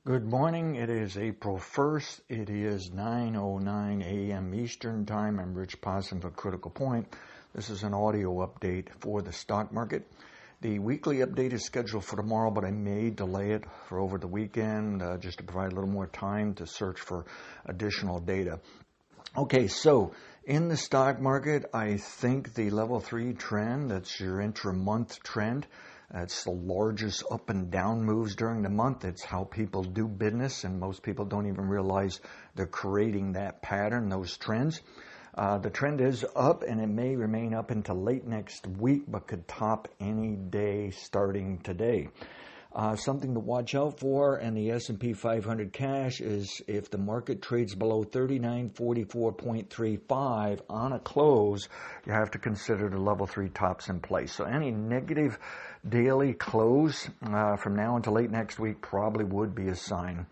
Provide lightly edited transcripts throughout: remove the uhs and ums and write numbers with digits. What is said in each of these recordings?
Good morning. It is April 1st. It is 9:09 a.m. Eastern Time. I'm Rich Possum for Critical Point. This is an audio update for the stock market. The weekly update is scheduled for tomorrow, but I may delay it for over the weekend just to provide a little more time to search for additional data. Okay, so in the stock market, I think the level 3 trend, that's your intra-month trend, it's the largest up and down moves during the month. It's how people do business, and most people don't even realize they're creating that pattern, those trends. The trend is up, and it may remain up into late next week, but could top any day starting today. Something to watch out for, and the S&P 500 cash is if the market trades below 3944.35 on a close, you have to consider the level 3 tops in place. So any negative daily close from now until late next week probably would be a sign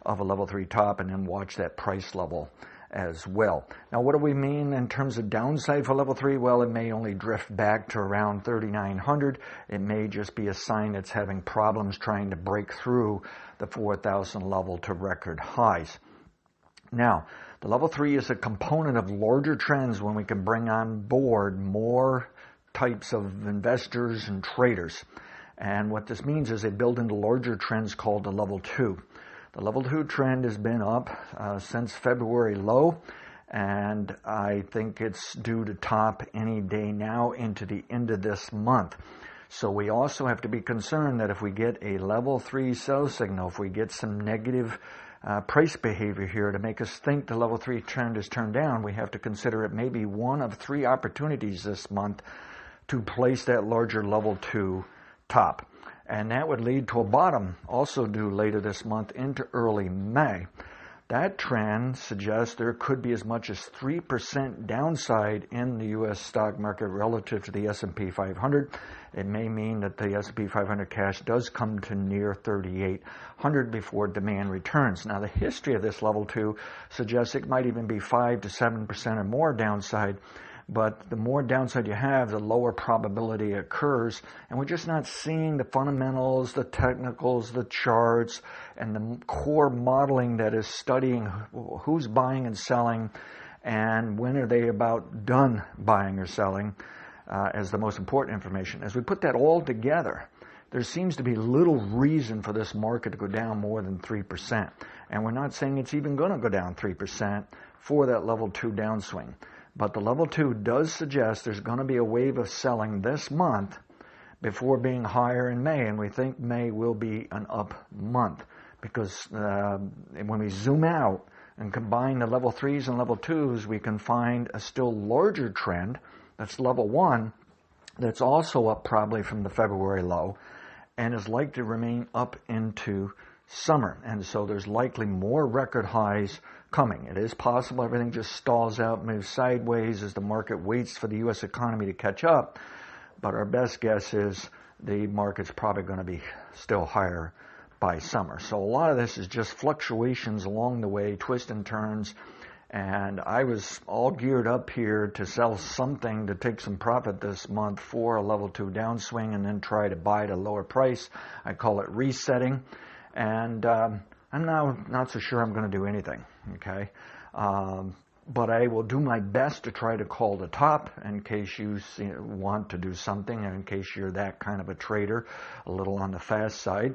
of a level 3 top, and then watch that price level as well. Now, what do we mean in terms of downside for level 3? Well, it may only drift back to around 3,900. It may just be a sign it's having problems trying to break through the 4,000 level to record highs. Now, the level 3 is a component of larger trends when we can bring on board more types of investors and traders. And what this means is they build into larger trends called the level 2. The level 2 trend has been up since February low, and I think it's due to top any day now into the end of this month. So we also have to be concerned that if we get a level 3 sell signal, if we get some negative price behavior here to make us think the level 3 trend is turned down, we have to consider it may be one of 3 opportunities this month to place that larger level 2 top. And that would lead to a bottom, also due later this month into early May. That trend suggests there could be as much as 3% downside in the U.S. stock market relative to the S&P 500. It may mean that the S&P 500 cash does come to near 3,800 before demand returns. Now, the history of this level 2 suggests it might even be 5 to 7% or more downside. But the more downside you have, the lower probability occurs. And we're just not seeing the fundamentals, the technicals, the charts, and the core modeling that is studying who's buying and selling and when are they about done buying or selling as the most important information. As we put that all together, there seems to be little reason for this market to go down more than 3%. And we're not saying it's even going to go down 3% for that level 2 downswing. But the level 2 does suggest there's going to be a wave of selling this month before being higher in May. And we think May will be an up month because when we zoom out and combine the level 3s and level 2s, we can find a still larger trend. That's level 1 that's also up probably from the February low and is likely to remain up into summer. And so there's likely more record highs coming. It is possible everything just stalls out, moves sideways as the market waits for the U.S. economy to catch up. But our best guess is the market's probably going to be still higher by summer. So a lot of this is just fluctuations along the way, twists and turns. And I was all geared up here to sell something to take some profit this month for a level 2 downswing and then try to buy at a lower price. I call it resetting. And I'm now not so sure I'm going to do anything, okay? But I will do my best to try to call the top in case you want to do something, and in case you're that kind of a trader, a little on the fast side.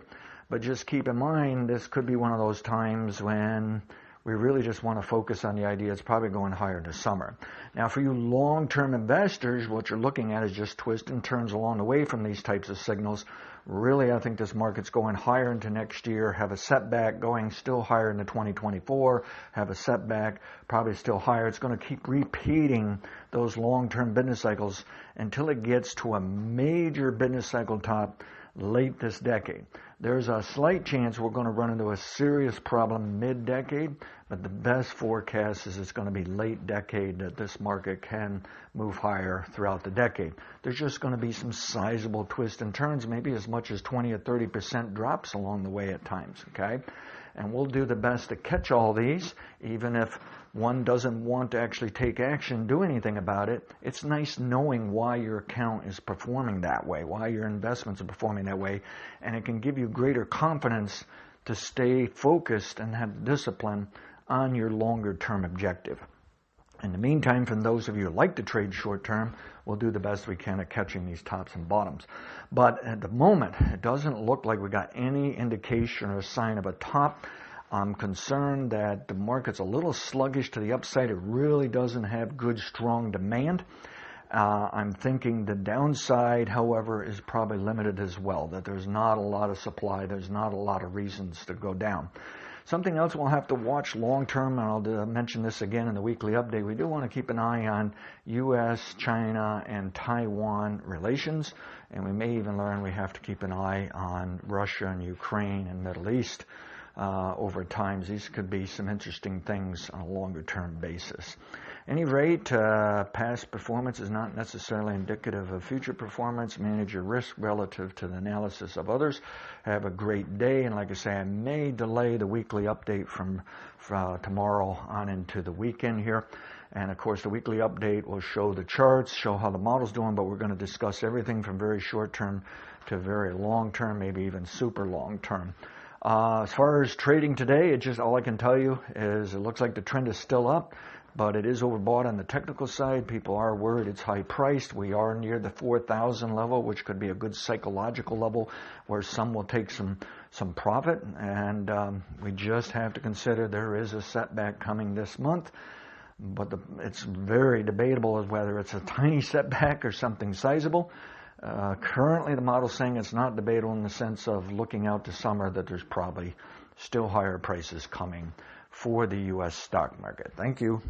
But just keep in mind, this could be one of those times when we really just want to focus on the idea it's probably going higher this summer. Now, for you long-term investors, what you're looking at is just twists and turns along the way from these types of signals. Really, I think this market's going higher into next year, have a setback, going still higher into 2024, have a setback, probably still higher. It's going to keep repeating those long-term business cycles until it gets to a major business cycle top late this decade. There's a slight chance we're going to run into a serious problem mid-decade, but the best forecast is it's going to be late decade that this market can move higher throughout the decade. There's just going to be some sizable twists and turns, maybe as much as 20 or 30% drops along the way at times, okay? And we'll do the best to catch all these, even if one doesn't want to actually take action, do anything about it. It's nice knowing why your account is performing that way, why your investments are performing that way, and it can give you greater confidence to stay focused and have discipline on your longer term objective. In the meantime, for those of you who like to trade short term, we'll do the best we can at catching these tops and bottoms. But at the moment, it doesn't look like we got any indication or sign of a top. I'm concerned that the market's a little sluggish to the upside. It really doesn't have good, strong demand. I'm thinking the downside, however, is probably limited as well, that there's not a lot of supply, there's not a lot of reasons to go down. Something else we'll have to watch long term, and I'll mention this again in the weekly update, we do want to keep an eye on U.S., China, and Taiwan relations, and we may even learn we have to keep an eye on Russia and Ukraine and Middle East over time. These could be some interesting things on a longer term basis. Any rate, past performance is not necessarily indicative of future performance. Manage your risk relative to the analysis of others. Have a great day, and like I say, I may delay the weekly update from tomorrow on into the weekend here. And of course, the weekly update will show the charts, show how the model's doing, but we're going to discuss everything from very short term to very long term, maybe even super long term. As far as trading today, all I can tell you is it looks like the trend is still up, but it is overbought on the technical side. People are worried it's high priced. We are near the 4,000 level, which could be a good psychological level where some will take some profit. And we just have to consider there is a setback coming this month. But it's very debatable as whether it's a tiny setback or something sizable. Currently, the model's saying it's not debatable in the sense of looking out to summer, that there's probably still higher prices coming for the U.S. stock market. Thank you.